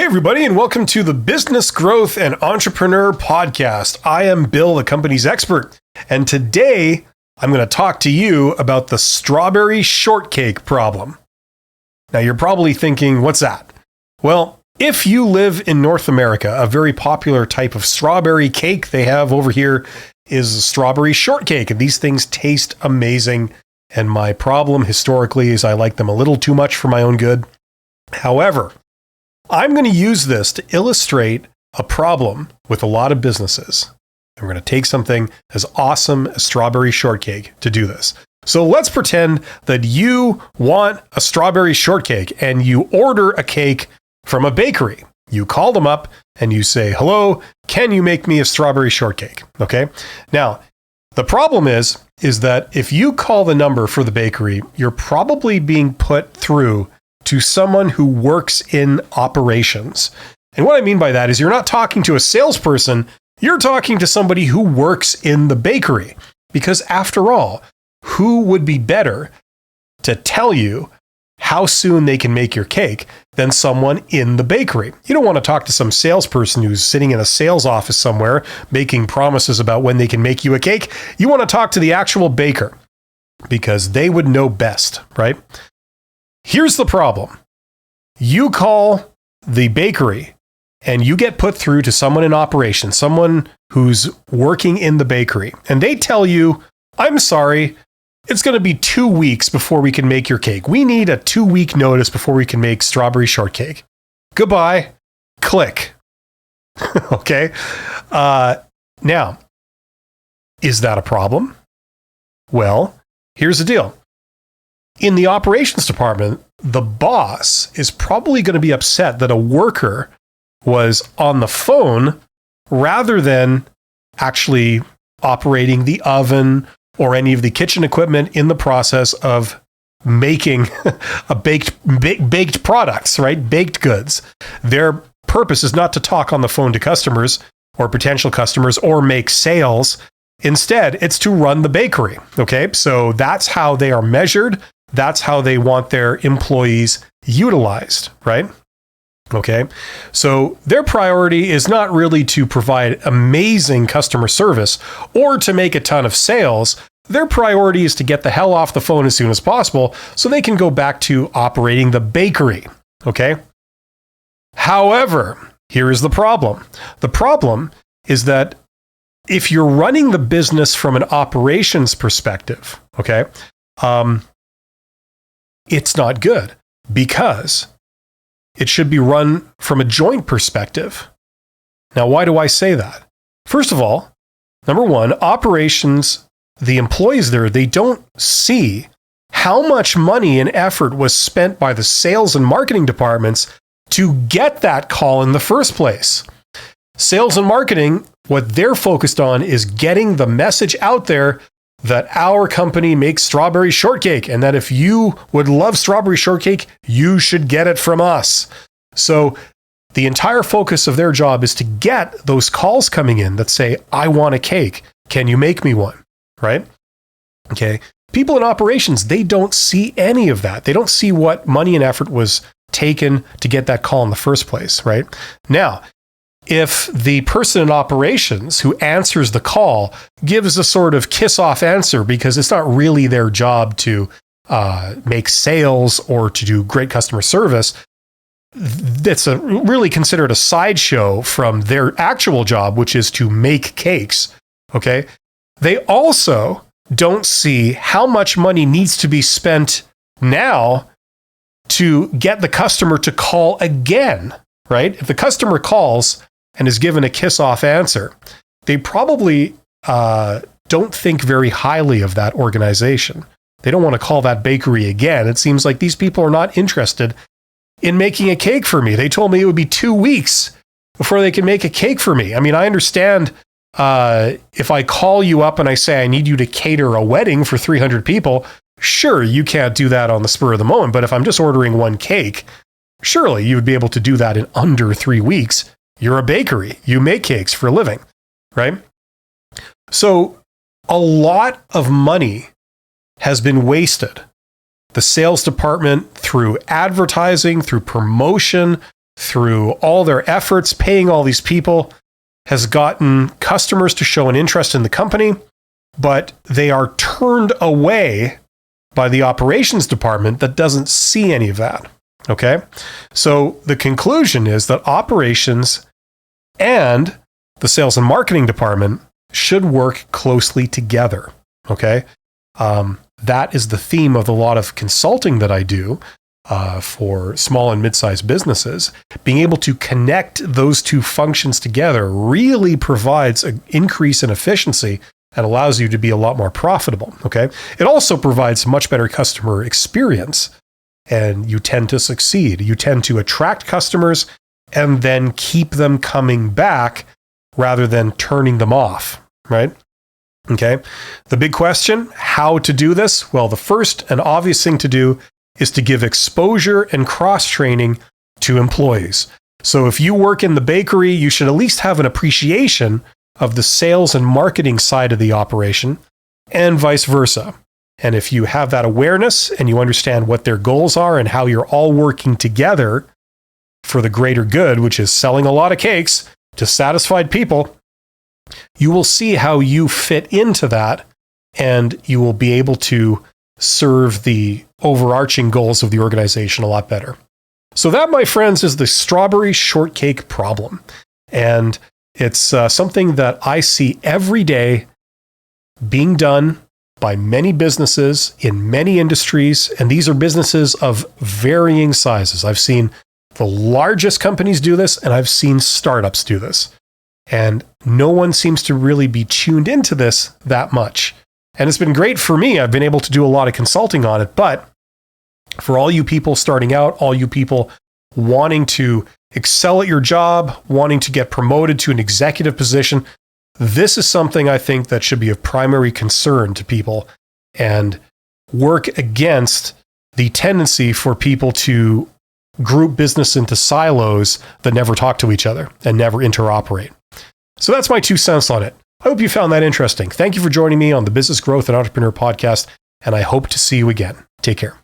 Hey, everybody, and welcome to the Business Growth and Entrepreneur Podcast. I am Bill, the company's expert, and today I'm going to talk to you about the strawberry shortcake problem. Now, you're probably thinking, what's that? Well, if you live in North America, a very popular type of strawberry cake they have over here is a strawberry shortcake, and these things taste amazing. And my problem historically is I like them a little too much for my own good. However, I'm going to use this to illustrate a problem with a lot of businesses. And we're going to take something as awesome as strawberry shortcake to do this. So let's pretend that you want a strawberry shortcake and you order a cake from a bakery. You call them up and you say, hello, can you make me a strawberry shortcake? Okay. Now, the problem is that if you call the number for the bakery, you're probably being put through to someone who works in operations. And what I mean by that is you're not talking to a salesperson, you're talking to somebody who works in the bakery. Because after all, who would be better to tell you how soon they can make your cake than someone in the bakery? You don't want to talk to some salesperson who's sitting in a sales office somewhere making promises about when they can make you a cake. You want to talk to the actual baker because they would know best, right? Here's the problem. You call the bakery and you get put through to someone in operations, someone who's working in the bakery, and they tell you, I'm sorry, it's going to be 2 weeks before we can make your cake. We need a 2-week notice before we can make strawberry shortcake. Goodbye. Click. Okay. Now, is that a problem? Well, here's the deal. In the operations department, the boss is probably going to be upset that a worker was on the phone rather than actually operating the oven or any of the kitchen equipment in the process of making a baked products, right? Baked goods. Their purpose is not to talk on the phone to customers or potential customers or make sales. Instead, it's to run the bakery. Okay, so that's how they are measured. That's how they want their employees utilized, right? Okay, so their priority is not really to provide amazing customer service or to make a ton of sales. Their priority is to get the hell off the phone as soon as possible so they can go back to operating the bakery, okay? However, here is the problem. The problem is that if you're running the business from an operations perspective, okay, it's not good because it should be run from a joint perspective. Now, why do I say that? First of all, number one, operations, the employees there, they don't see how much money and effort was spent by the sales and marketing departments to get that call in the first place. Sales and marketing, what they're focused on is getting the message out there that our company makes strawberry shortcake and that if you would love strawberry shortcake, you should get it from us. So the entire focus of their job is to get those calls coming in that say, I want a cake. Can you make me one? Right? Okay. People in operations, they don't see any of that. They don't see what money and effort was taken to get that call in the first place, right? Now, if the person in operations who answers the call gives a sort of kiss-off answer because it's not really their job to make sales or to do great customer service, that's really considered a sideshow from their actual job, which is to make cakes, okay? They also don't see how much money needs to be spent now to get the customer to call again, right? If the customer calls and is given a kiss-off answer, they probably don't think very highly of that organization. They don't want to call that bakery again. It seems like these people are not interested in making a cake for me. They told me it would be 2 weeks before they can make a cake for me. I mean, I understand if I call you up and I say I need you to cater a wedding for 300 people, sure, you can't do that on the spur of the moment. But if I'm just ordering one cake, surely you would be able to do that in under 3 weeks. You're a bakery. You make cakes for a living, right? So a lot of money has been wasted. The sales department, through advertising, through promotion, through all their efforts, paying all these people, has gotten customers to show an interest in the company, but they are turned away by the operations department that doesn't see any of that. Okay? So the conclusion is that operations and the sales and marketing department should work closely together. Okay? That is the theme of a lot of consulting that I do for small and mid-sized businesses. Being able to connect those two functions together really provides an increase in efficiency and allows you to be a lot more profitable. Okay? It also provides much better customer experience, and you tend to succeed. You tend to attract customers and then keep them coming back rather than turning them off, right? Okay. The big question, how to do this? Well, the first and obvious thing to do is to give exposure and cross-training to employees. So if you work in the bakery, you should at least have an appreciation of the sales and marketing side of the operation, and vice versa. And if you have that awareness and you understand what their goals are and how you're all working together for the greater good, which is selling a lot of cakes to satisfied people, you will see how you fit into that, and you will be able to serve the overarching goals of the organization a lot better. So that, my friends, is the strawberry shortcake problem. And it's something that I see every day being done by many businesses in many industries, and these are businesses of varying sizes. I've seen the largest companies do this, and I've seen startups do this. And no one seems to really be tuned into this that much. And it's been great for me. I've been able to do a lot of consulting on it. But for all you people starting out, all you people wanting to excel at your job, wanting to get promoted to an executive position, this is something I think that should be of primary concern to people and work against the tendency for people to group business into silos that never talk to each other and never interoperate. So that's my 2 cents on it. I hope you found that interesting. Thank you for joining me on the Business Growth and Entrepreneur Podcast, and I hope to see you again. Take care.